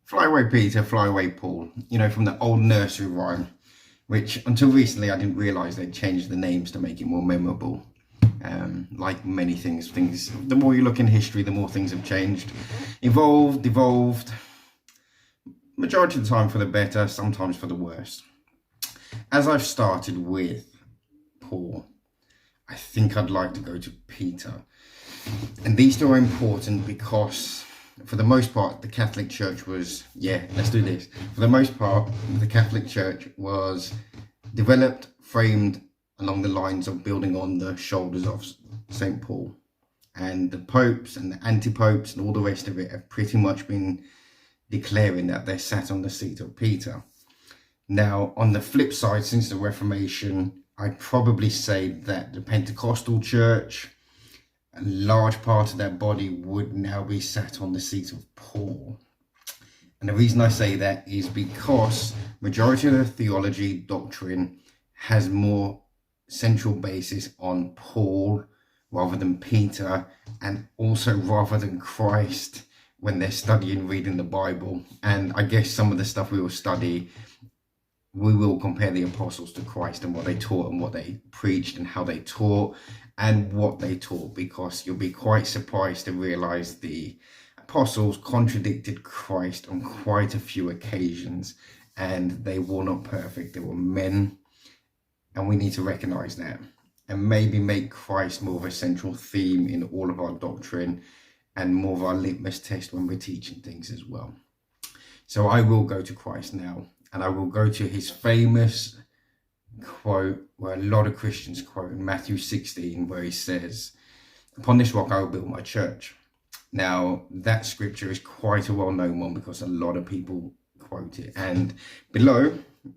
Fly away Peter, fly away Paul, from the old nursery rhyme, which until recently I didn't realise they'd changed the names to make it more memorable. Like many things, the more you look in history, the more things have changed, evolved, majority of the time for the better, sometimes for the worse. As I've started with Paul, I think I'd like to go to Peter. And these two are important because, for the most part, the Catholic Church was, let's do this. For the most part, the Catholic Church was developed, framed along the lines of building on the shoulders of St. Paul. And the popes and the anti-popes and all the rest of it have pretty much been declaring that they sat on the seat of Peter. Now, on the flip side, since the Reformation, I'd probably say that the Pentecostal Church, a large part of that body would now be sat on the seat of Paul. And the reason I say that is because majority of the theology doctrine has more central basis on Paul rather than Peter, and also rather than Christ when they're studying, reading the Bible. And I guess some of the stuff we will study, we will compare the apostles to Christ and what they taught and what they preached and how they taught and what they taught, because you'll be quite surprised to realize the apostles contradicted Christ on quite a few occasions, and they were not perfect. They were men, and we need to recognize that and maybe make Christ more of a central theme in all of our doctrine and more of our litmus test when we're teaching things as well. So I will go to Christ now, and I will go to his famous quote, where a lot of Christians quote in Matthew 16, where he says, "Upon this rock I will build my church." Now, that scripture is quite a well-known one because a lot of people quote it. And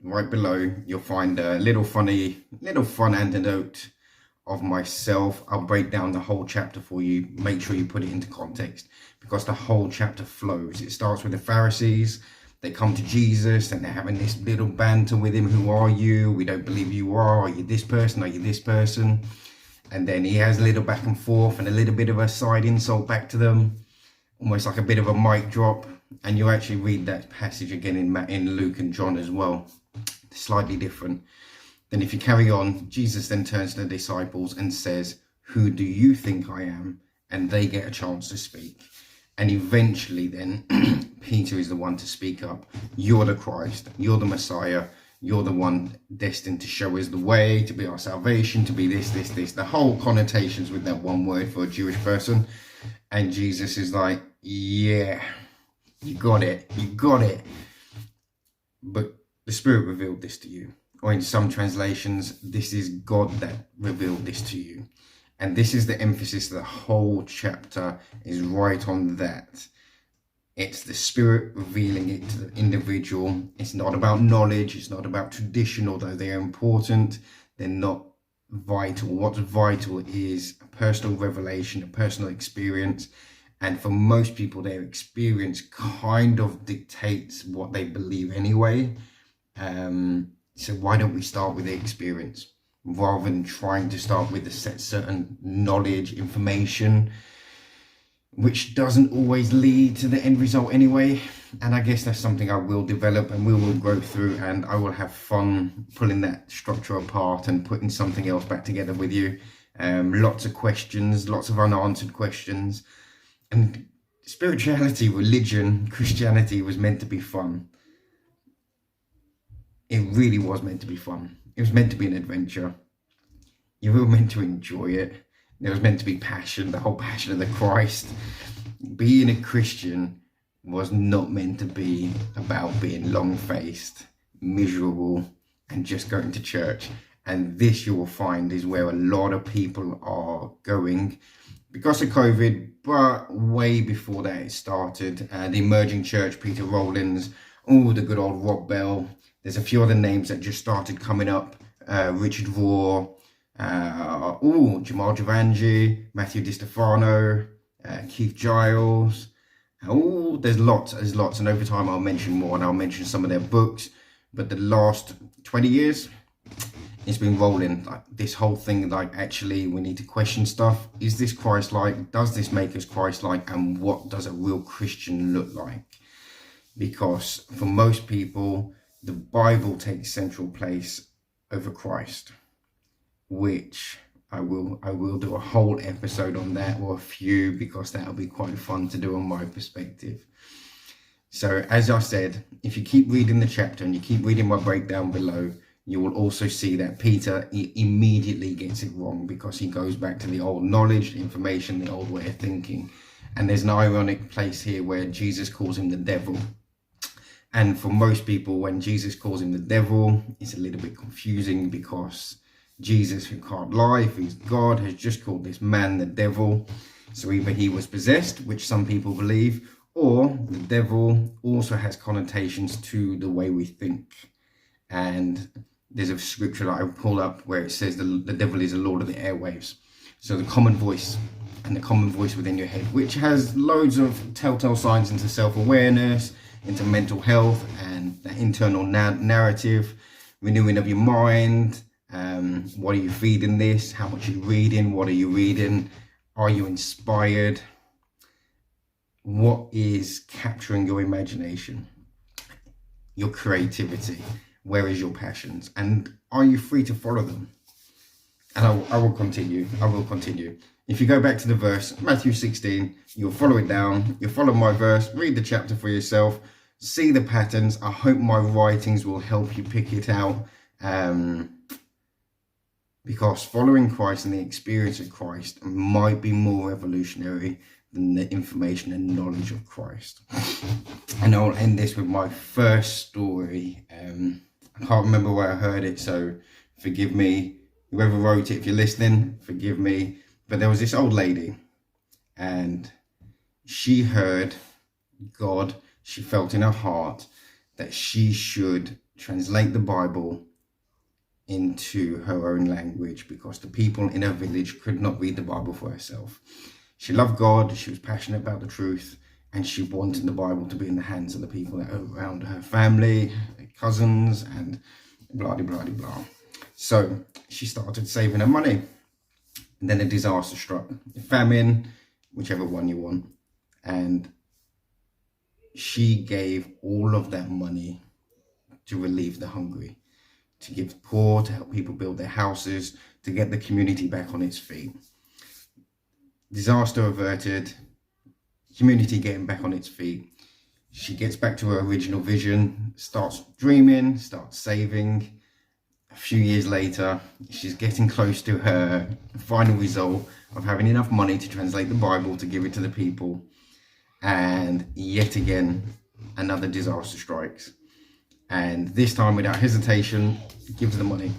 right below, you'll find a little fun antidote of myself. I'll break down the whole chapter for you. Make sure you put it into context, because the whole chapter flows. It starts with the Pharisees. They come to Jesus and they're having this little banter with him. Who are you? We don't believe you are. Are you this person? Are you this person? And then he has a little back and forth and a little bit of a side insult back to them, almost like a bit of a mic drop. And you actually read that passage again in Luke and John as well. Slightly different. Then if you carry on, Jesus then turns to the disciples and says, "Who do you think I am?" And they get a chance to speak. And eventually then Peter is the one to speak up. "You're the Christ, you're the Messiah, you're the one destined to show us the way, to be our salvation, to be this. The whole connotations with that one word for a Jewish person." And Jesus is like, "Yeah, you got it. But the Spirit revealed this to you." Or in some translations, this is God that revealed this to you. And this is the emphasis. The whole chapter is right on that. It's the Spirit revealing it to the individual. It's not about knowledge. It's not about tradition, although they are important. They're not vital. What's vital is a personal revelation, a personal experience. And for most people, their experience kind of dictates what they believe anyway. So why don't we start with the experience rather than trying to start with a certain knowledge, information, which doesn't always lead to the end result anyway. And I guess that's something I will develop and we will go through, and I will have fun pulling that structure apart and putting something else back together with you. Lots of questions, lots of unanswered questions. And spirituality, religion, Christianity was meant to be fun. It really was meant to be fun. It was meant to be an adventure. You were meant to enjoy it. There was meant to be passion, the whole passion of the Christ. Being a Christian was not meant to be about being long-faced, miserable, and just going to church. And this, you will find, is where a lot of people are going because of COVID, but way before that it started. The emerging church, Peter Rollins, the good old Rob Bell. There's a few other names that just started coming up. Richard Rohr, Jamal Javanji, Matthew DiStefano, Keith Giles. There's lots. And over time I'll mention more, and I'll mention some of their books. But the last 20 years, it's been rolling. Like this whole thing, like actually we need to question stuff. Is this Christ-like? Does this make us Christ-like? And what does a real Christian look like? because for most people, the Bible takes central place over Christ, which I will do a whole episode on that, or a few, because that'll be quite fun to do on my perspective. So as I said, if you keep reading the chapter and you keep reading my breakdown below, you will also see that Peter immediately gets it wrong, because he goes back to the old knowledge, the information, the old way of thinking. And there's an ironic place here where Jesus calls him the devil. And for most people, when Jesus calls him the devil, it's a little bit confusing, because Jesus, who can't lie, if he's God, has just called this man the devil. So either he was possessed, which some people believe, or the devil also has connotations to the way we think. And there's a scripture that I pull up where it says the devil is the lord of the airwaves. So the common voice, and the common voice within your head, which has loads of telltale signs into self-awareness, into mental health, and that internal narrative, renewing of your mind. What are you feeding this? How much are you reading? What are you reading? Are you inspired? What is capturing your imagination, your creativity? Where is your passions? And are you free to follow them? And I will continue. If you go back to the verse, Matthew 16, you'll follow it down. You'll follow my verse, read the chapter for yourself, see the patterns. I hope my writings will help you pick it out. Because following Christ and the experience of Christ might be more revolutionary than the information and knowledge of Christ. And I'll end this with my first story. I can't remember where I heard it, so forgive me. Whoever wrote it, if you're listening, forgive me. But there was this old lady, and she heard God. She felt in her heart that she should translate the Bible into her own language, because the people in her village could not read the Bible for herself. She loved God, she was passionate about the truth, and she wanted the Bible to be in the hands of the people that are around her family, her cousins, and blah, blah, blah, blah. So she started saving her money. And then a disaster struck, a famine, whichever one you want. And she gave all of that money to relieve the hungry, to give the poor, to help people build their houses, to get the community back on its feet. Disaster averted, community getting back on its feet. She gets back to her original vision, starts dreaming, starts saving. A few years later, she's getting close to her final result of having enough money to translate the Bible to give it to the people. And yet again, another disaster strikes. And this time, without hesitation, gives the money,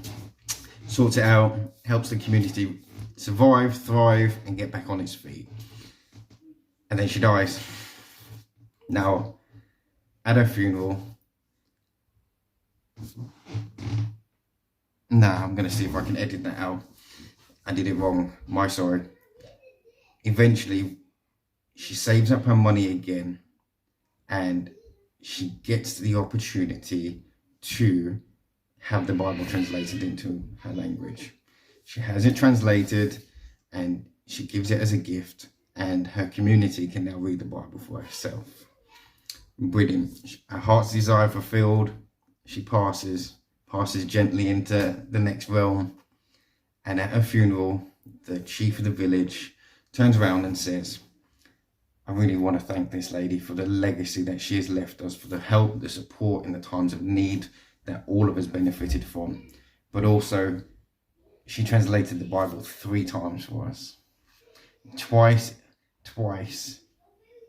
sorts it out, helps the community survive, thrive, and get back on its feet. And then she dies. Now, at her funeral, I'm going to see if I can edit that out. I did it wrong. My sorry. Eventually, she saves up her money again, and she gets the opportunity to have the Bible translated into her language. She has it translated, and she gives it as a gift, and her community can now read the Bible for herself. Brilliant. Her heart's desire fulfilled. She passes gently into the next realm. And at her funeral, the chief of the village turns around and says, I really want to thank this lady for the legacy that she has left us, for the help, the support in the times of need that all of us benefited from. But also, she translated the Bible 3 times for us. Twice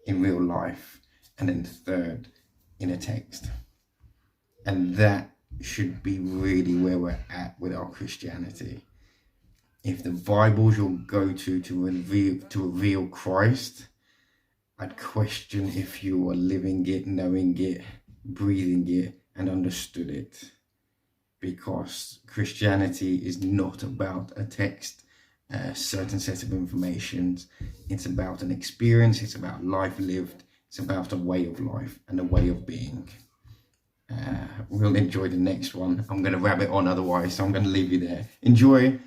in real life, and then third in a text. And that should be really where we're at with our Christianity. If the Bible's your go-to to reveal Christ, I'd question if you are living it, knowing it, breathing it, and understood it. Because Christianity is not about a text, a certain set of information. It's about an experience, it's about life lived, it's about a way of life and a way of being. We'll enjoy the next one. I'm going to rabbit on otherwise, so I'm going to leave you there. Enjoy.